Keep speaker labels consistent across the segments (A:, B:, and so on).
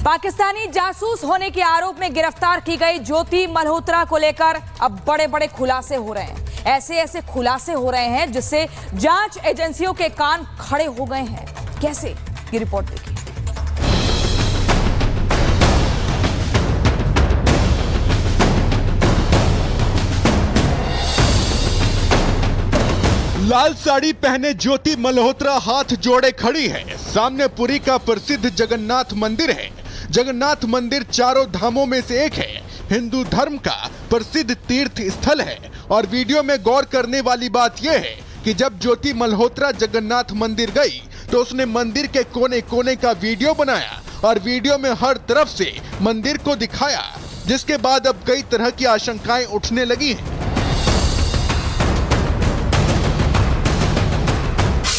A: पाकिस्तानी जासूस होने के आरोप में गिरफ्तार की गई ज्योति मल्होत्रा को लेकर अब बड़े बड़े खुलासे हो रहे हैं। ऐसे ऐसे खुलासे हो रहे हैं जिससे जांच एजेंसियों के कान खड़े हो गए हैं। कैसे, ये रिपोर्ट देखिए।
B: लाल साड़ी पहने ज्योति मल्होत्रा हाथ जोड़े खड़ी है। सामने पुरी का प्रसिद्ध जगन्नाथ मंदिर है। जगन्नाथ मंदिर चारों धामों में से एक है। हिंदू धर्म का प्रसिद्ध तीर्थ स्थल है। और वीडियो में गौर करने वाली बात यह है कि जब ज्योति मल्होत्रा जगन्नाथ मंदिर गई तो उसने मंदिर के कोने कोने का वीडियो बनाया और वीडियो में हर तरफ से मंदिर को दिखाया, जिसके बाद अब कई तरह की आशंकाएं उठने लगी हैं।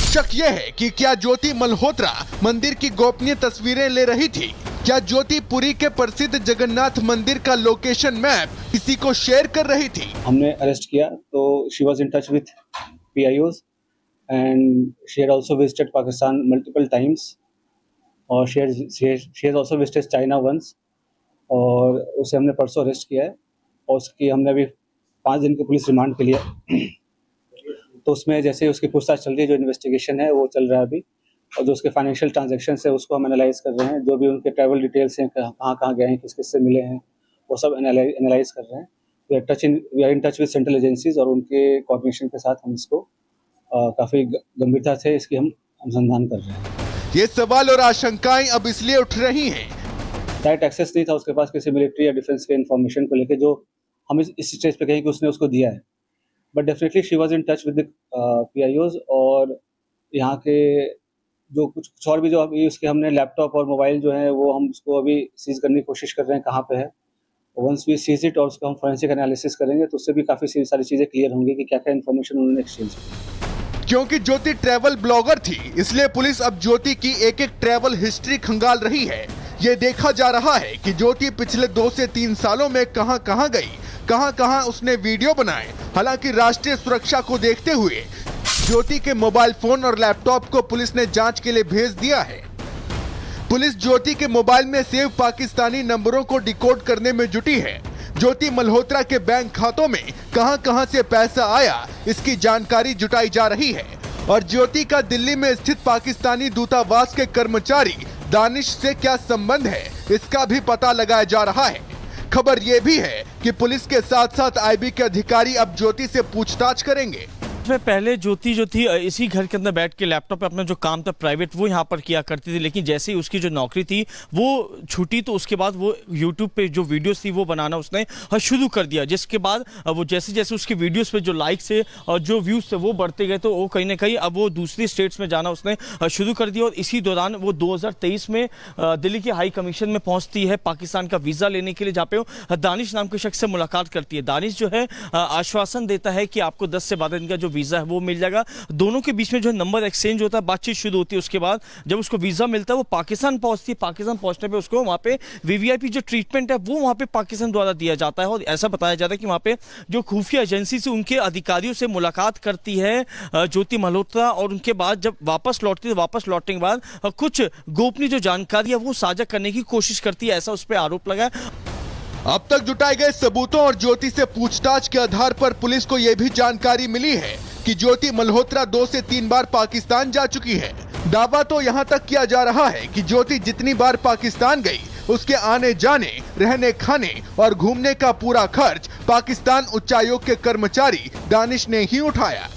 B: शक यह है कि क्या ज्योति मल्होत्रा मंदिर की गोपनीय तस्वीरें ले रही थी? क्या ज्योति पुरी के प्रसिद्ध जगन्नाथ मंदिर का लोकेशन मैप किसी को शेयर कर रही थी?
C: हमने अरेस्ट किया तो she was in touch with PIOs and she had also visited Pakistan multiple times और she has also visited China once और उसे हमने परसों अरेस्ट किया है और उसकी हमने अभी 5 दिन के पुलिस रिमांड के लिए तो उसमें जैसे उसकी पूछताछ चल रही है, जो इन्वेस्टिगेशन है वो चल रहा है अभी, और जो उसके फाइनेंशियल ट्रांजैक्शंस है उसको हम एनालाइज कर रहे हैं। जो भी उनके ट्रैवल डिटेल्स हैं, कहाँ कहाँ गए हैं, किस किस से मिले हैं, वो सब एनालाइज कर रहे हैं। We are in touch with central agencies और उनके कोऑर्डिनेशन के साथ हम इसको काफ़ी गंभीरता से इसकी हम अनुसंधान कर रहे हैं।
B: ये सवाल और आशंकाएं अब इसलिए उठ रही हैं।
C: डायरेक्ट एक्सेस नहीं था उसके पास किसी मिलिट्री या डिफेंस के इन्फॉर्मेशन को लेकर, जो हम इस स्टेज पे कहें कि उसने उसको दिया है, but definitely she was in touch with PIOs और यहाँ के जो कुछ और भी जो अभी उसके हमने लैपटॉप और मोबाइल जो है वो हम उसको अभी सीज करने की कोशिश कर रहे हैं कहाँ पे है। वंस वी सीज इट और उसका हम फोरेंसिक एनालिसिस करेंगे तो उससे भी काफ़ी सारी चीज़ें क्लियर होंगी कि क्या क्या इन्फॉर्मेशन उन्होंने एक्सचेंज की।
B: क्योंकि ज्योति ट्रैवल ब्लॉगर थी, इसलिए पुलिस अब ज्योति की एक एक ट्रैवल हिस्ट्री खंगाल रही है। ये देखा जा रहा है कि ज्योति पिछले 2 से 3 सालों में कहां कहां गई, कहां कहां उसने वीडियो बनाए। हालांकि राष्ट्रीय सुरक्षा को देखते हुए ज्योति के मोबाइल फोन और लैपटॉप को पुलिस ने जांच के लिए भेज दिया है। पुलिस ज्योति के मोबाइल में सेव पाकिस्तानी नंबरों को डिकोड करने में जुटी है। ज्योति मल्होत्रा के बैंक खातों में कहां कहां से पैसा आया, इसकी जानकारी जुटाई जा रही है। और ज्योति का दिल्ली में स्थित पाकिस्तानी दूतावास के कर्मचारी दानिश से क्या संबंध है, इसका भी पता लगाया जा रहा है। खबर यह भी है कि पुलिस के साथ साथ IB के अधिकारी अब ज्योति से पूछताछ करेंगे।
D: पहले ज्योति जो थी इसी घर के अंदर बैठ के लैपटॉप पे अपना जो काम था प्राइवेट वो यहाँ पर किया करती थी, लेकिन जैसे ही उसकी जो नौकरी थी वो छूटी तो उसके बाद वो यूट्यूब पे जो वीडियोस थी वो बनाना उसने शुरू कर दिया, जिसके बाद वो जैसे जैसे उसकी वीडियोस पे जो लाइक्स थे और जो व्यूज़ थे वो बढ़ते गए तो वो कहीं ना कहीं अब वो दूसरी स्टेट्स में जाना उसने शुरू कर दिया। और इसी दौरान वो 2023 में दिल्ली के हाई कमीशन में पहुँचती है पाकिस्तान का वीज़ा लेने के लिए, जहाँ पे वो दानिश नाम के शख्स से मुलाकात करती है। दानिश जो है आश्वासन देता है कि आपको 10 से 12 दिन का जो वीजा है वो मिल जाएगा। दोनों के बीच में जो नंबर एक्सचेंज होता है, बातचीत शुरू होती है। उसके बाद जब उसको वीजा मिलता है वो पाकिस्तान पहुंचती है। पाकिस्तान पहुंचने पे उसको वहां पे VVIP जो ट्रीटमेंट है वो वहां पे पाकिस्तान द्वारा दिया जाता है। और ऐसा बताया जाता है कि वहां पे जो खुफिया एजेंसी से उनके अधिकारियों से मुलाकात करती है ज्योति मल्होत्रा, और उनके बाद जब वापस लौटती है, वापस लौटने के बाद कुछ गोपनीय जो जानकारी है वो साझा करने की कोशिश करती है, ऐसा उस पर आरोप लगा है।
B: अब तक जुटाए गए सबूतों और ज्योति से पूछताछ के आधार पर पुलिस को यह भी जानकारी मिली है कि ज्योति मल्होत्रा 2 से 3 बार पाकिस्तान जा चुकी है। दावा तो यहां तक किया जा रहा है कि ज्योति जितनी बार पाकिस्तान गई उसके आने जाने, रहने खाने और घूमने का पूरा खर्च पाकिस्तान उच्चायोग के कर्मचारी दानिश ने ही उठाया।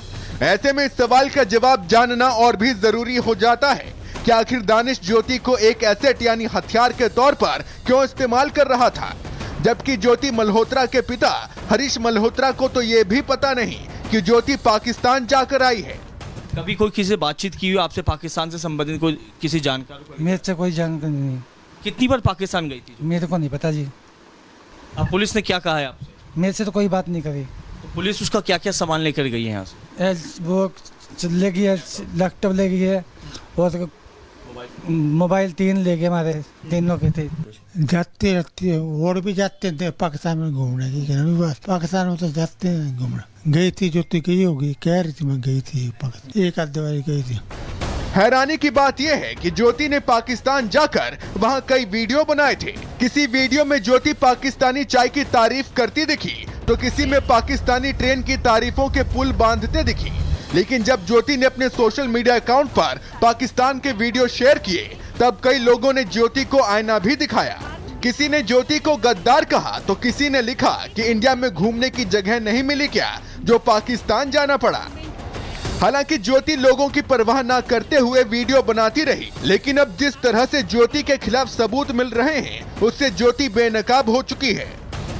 B: ऐसे में इस सवाल का जवाब जानना और भी जरूरी हो जाता है कि आखिर दानिश ज्योति को एक एसेट यानी हथियार के तौर पर क्यों इस्तेमाल कर रहा था, जबकि ज्योति मल्होत्रा के पिता हरीश मल्होत्रा को तो ये भी पता नहीं कि ज्योति पाकिस्तान जाकर आई है।
D: कभी कोई किसी से बातचीत की हुई आपसे पाकिस्तान से संबंधित कोई किसी जानकारी?
E: मेरे से कोई जानकारी नहीं।
D: कितनी बार पाकिस्तान गई थी?
E: मेरे को नहीं पता जी।
D: अब पुलिस ने क्या कहा है आपसे?
E: मेरे से तो कोई बात नहीं करी।
D: तो पुलिस उसका क्या क्या सामान लेकर गई है यहाँ से?
E: वो ले गई है, लैपटॉप ले गई है और मोबाइल 3 ले गए, हमारे तीनों के थे।
F: जाते रहते हैं और भी जाते थे पाकिस्तान में घूमने की, बस पाकिस्तान में तो जाते हैं घूमना। गई थी जो तो गई होगी, कह रही थी मैं गई थी पाकिस्तान, 1 आध बार गई थी।
B: हैरानी की बात यह है कि ज्योति ने पाकिस्तान जाकर वहां कई वीडियो बनाए थे। किसी वीडियो में ज्योति पाकिस्तानी चाय की तारीफ करती दिखी तो किसी में पाकिस्तानी ट्रेन की तारीफों के पुल बांधते दिखी। लेकिन जब ज्योति ने अपने सोशल मीडिया अकाउंट पर पाकिस्तान के वीडियो शेयर किए तब कई लोगों ने ज्योति को आईना भी दिखाया। किसी ने ज्योति को गद्दार कहा तो किसी ने लिखा कि इंडिया में घूमने की जगह नहीं मिली क्या जो पाकिस्तान जाना पड़ा। हालांकि ज्योति लोगों की परवाह न करते हुए वीडियो बनाती रही, लेकिन अब जिस तरह से ज्योति के खिलाफ सबूत मिल रहे हैं उससे ज्योति बेनकाब हो चुकी है।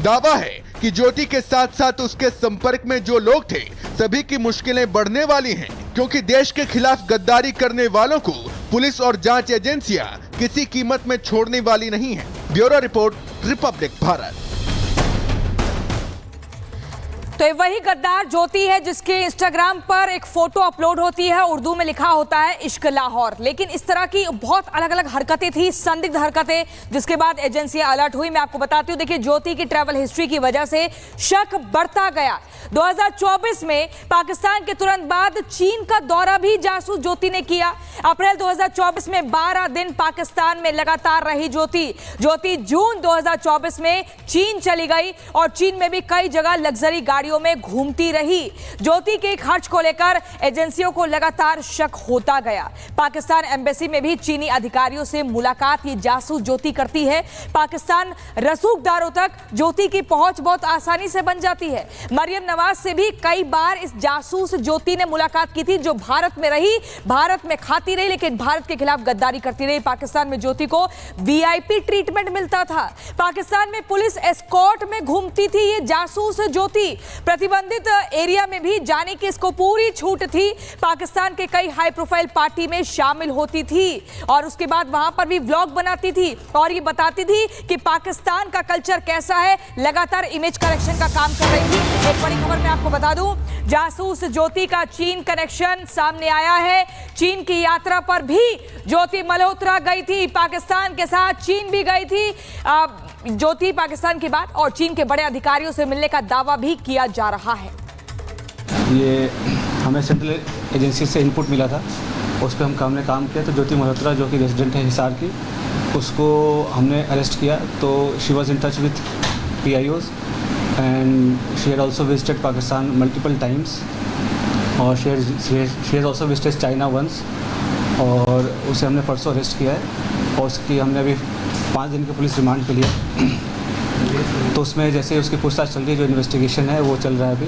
B: दावा है कि ज्योति के साथ साथ उसके संपर्क में जो लोग थे सभी की मुश्किलें बढ़ने वाली हैं, क्योंकि देश के खिलाफ गद्दारी करने वालों को पुलिस और जांच एजेंसियां किसी कीमत में छोड़ने वाली नहीं है। Bureau report, Republic Bharat.
A: तो ये वही गद्दार ज्योति है जिसके इंस्टाग्राम पर एक फोटो अपलोड होती है, उर्दू में लिखा होता है इश्क लाहौर। लेकिन इस तरह की बहुत अलग अलग हरकतें थी, संदिग्ध हरकतें, जिसके बाद एजेंसियां अलर्ट हुई। मैं आपको बताती हूँ, देखिए ज्योति की ट्रैवल हिस्ट्री की वजह से शक बढ़ता गया। 2024 में पाकिस्तान के तुरंत बाद चीन का दौरा भी जासूस ज्योति ने किया। अप्रैल 2024 में 12 दिन पाकिस्तान में लगातार रही ज्योति जून 2024 में चीन चली गई और चीन में भी कई जगह लग्जरी गाड़ियों में घूमती रही। ज्योति के खर्च को लेकर एजेंसियों को लगातार शक होता गया। पाकिस्तान एम्बेसी में भी चीनी अधिकारियों से मुलाकात ये जासूस ज्योति करती है। पाकिस्तान रसूखदारों तक ज्योति की पहुंच बहुत आसानी से बन जाती है। मरियम नवाज से भी कई बार इस जासूस ज्योति ने मुलाकात की थी, जो भारत में रही, भारत में खाती रही, लेकिन भारत के खिलाफ गद्दारी करती रही। पाकिस्तान में ज्योति को वीआईपी ट्रीटमेंट मिलता था। पाकिस्तान में पुलिस एस्कॉर्ट में घूमती थी ये जासूस ज्योति। प्रतिबंधित एरिया में भी जाने की इसको पूरी छूट थी। पाकिस्तान के कई हाई प्रोफाइल पार्टी में शामिल होती थी और उसके बाद वहां पर भी व्लॉग बनाती थी और ये बताती थी कि पाकिस्तान का कल्चर कैसा है। लगातार इमेज करेक्शन का काम कर रही थी। एक बड़ी खबर मैं आपको बता दूं, जासूस ज्योति का चीन कनेक्शन सामने आया है। चीन की यात्रा पर भी ज्योति मल्होत्रा गई थी, पाकिस्तान के साथ चीन भी गई थी। ज्योति पाकिस्तान की बात और चीन के बड़े अधिकारियों से मिलने का दावा भी किया जा रहा है।
C: ये हमें सेंट्रल एजेंसी से इनपुट मिला था, उस पर हमने काम किया। तो ज्योति मल्होत्रा जो कि रेजिडेंट है हिसार की, उसको हमने अरेस्ट किया। तो she was in touch with PIOs and she had also visited Pakistan multiple times और she has also visited China once और उसे हमने परसों अरेस्ट किया है और उसकी हमने अभी 5 दिन के पुलिस रिमांड पे लिया। तो उसमें जैसे उसकी पूछताछ चल रही है, जो इन्वेस्टिगेशन है वो चल रहा है अभी,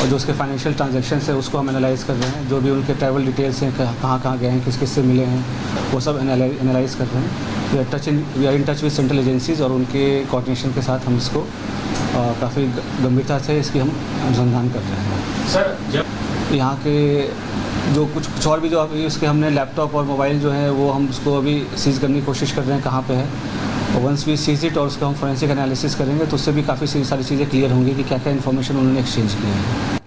C: और जो उसके फाइनेंशियल ट्रांजैक्शंस है उसको हम एनालाइज़ कर रहे हैं। जो भी उनके ट्रैवल डिटेल्स हैं, कहाँ गए हैं, किस किस से मिले हैं, वो सब एनालाइज़ कर रहे हैं। We are in touch with central agencies और उनके कोऑर्डिनेशन के साथ हम इसको काफ़ी गंभीरता से इसकी हम अनुसंधान कर रहे हैं।
G: सर, जब
C: यहाँ के जो कुछ और भी जो अभी उसके हमने लैपटॉप और मोबाइल जो है वो हम उसको अभी सीज़ करने की कोशिश कर रहे हैं कहाँ पे है। और वंस वी सीज इट और उसका हम फोरेंसिक एनालिसिस करेंगे तो उससे भी काफ़ी सारी चीज़ें क्लियर होंगी कि क्या क्या इन्फॉर्मेशन उन्होंने एक्सचेंज किया है।